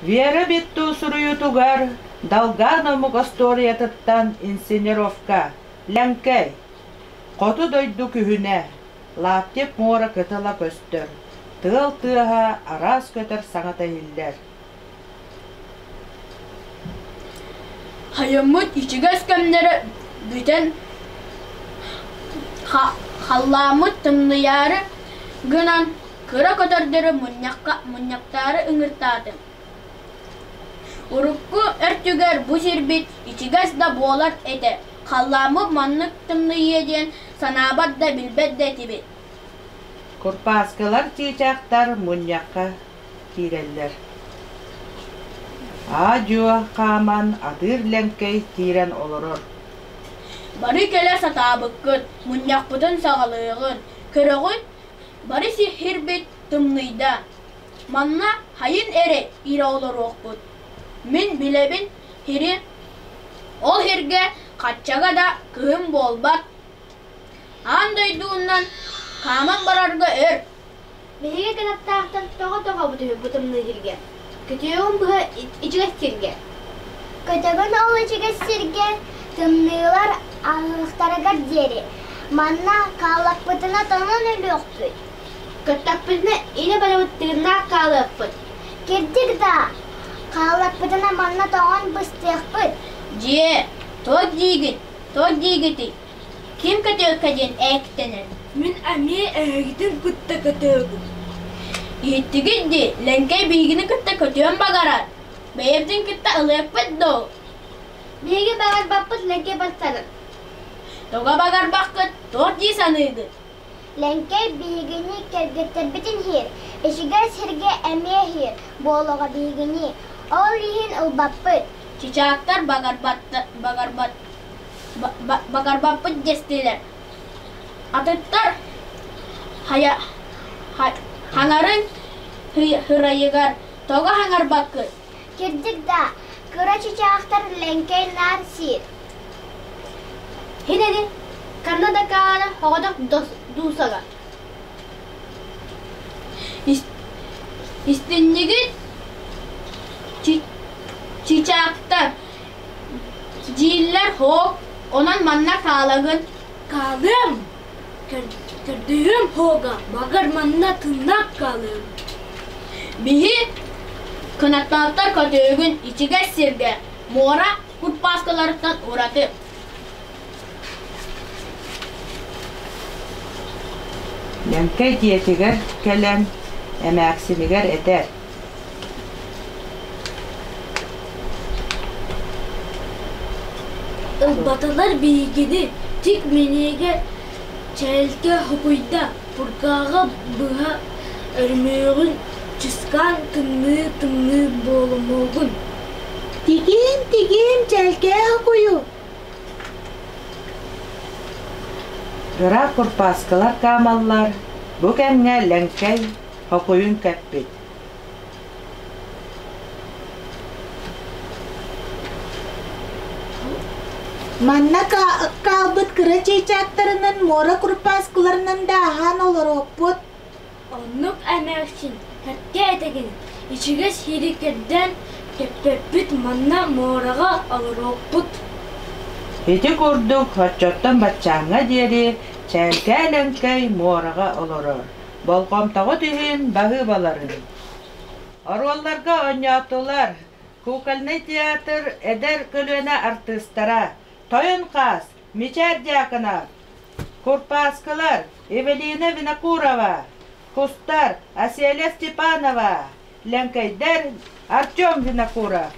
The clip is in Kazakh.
Вера битту суруютугар, Долгановмук историятыттан инсценировка, ләңкәй. Қоту дойду күхүнә, лаптеп мора кытыла көстөр. Тыл тыға арас көтөр саңата хиллер. Хайымыт ичигәс кәмнәре бүтән халламыт тымныяры гынан кыра көтөрдөрө муньяктары ыңыртады. Урукку өртүгер бу сирбит ичигәс да болар эте. Халламы маннык тымныйеден санабат да билбет да тибет. Курпаскалар чичақтар муньякка киреллер. Ажуа каман адыр ләңкәй тирен олорор. Бары келер сатабыккыт, муньякпытын сағалығын, көрөгүн бары сихирбит тымныйда. Манна хайын эре ире олор оқпыт. Мен билебин хири, ол хирге қатчаға да кыым болбат. Андойдуунан каман барарга өр. Беге кенаттаақтан тоға бұтымны хирге. Көтеуін бұға ичігес сирге. Көтегін ол ичігес сирге тымнылар ағықтарығар дері. Манна қалақ бұтына тонын өлі оқтый. Көттақ бұтына ине бәрі бұттығына қалақ бұт. Кердік да қалақ бұтына манна тоғын бұстық бұт. Же, тог дигити. Ким көтеу кәден әктенер? Мен әме әгітін күтті көтеуін. Иттигидди, ләңкәй бейгіні күтті көтеуін бағарар. Бәйептің күтті ылық бұтты. Беге бағар баппыт ләңкәй бастарын. Тоға бағар баққыт, тор дей саныйды. Ләңкәй бейгіні кәргеттер бітін хер. Ешігер сірге әме хер. Болуға бейгіні. Ол ейін ұлбаппыт. Чичақтар бағарбаппыт дестелер. Атыттар хаңарын хырайығар, тоға хаңар баққы. Кердік да, кыра чичақтар ләңкәй нар сир. Хенеді, Канада кағаны хоғадық дусаға. Истиннигит чичақтар жииллер хоқ, онан манна қалағын. Қалым, көрдігім хоға, бағар манна тыннақ қалым. Бихи кынаттақтар көтөгін ичіге сирге, мора курпаскаларықтан ұратып. Ләңкәй диетигер кәлән, әмәксинигер әтер. Баталар бейгеді, тик менеге чәлке хұпойда, бұрқаға бұға өрмеуін чысқан тымны болымоғын. Тигим, чәлке хұпойу. Гыра курпаскалар камаллар, бу кәмгә ләңкәй хокуйын кәппит. Манна қалбыт кыры чейчақтарынан мора курпаскаларынан да ахан олар оппут. Оннук әмәксін, тәртке әтеген, ичіге сирикерден кәппеппіт манна мораға алыр оппут. Хети курдук хатчоттан батчаңа дери, чәлкә ләңкәй мораға олорор. Болқомтағы түйін бағы баларын. Арвалларға ойнатылар, кукольный театр әдер көлөне артистара. Тойын қас, Мечер Дьяконов, Курпаскалар, Эвелина Винокурова, Кустар, Асиля Степанова, Ләңкәйдәр, Артем Винокуров.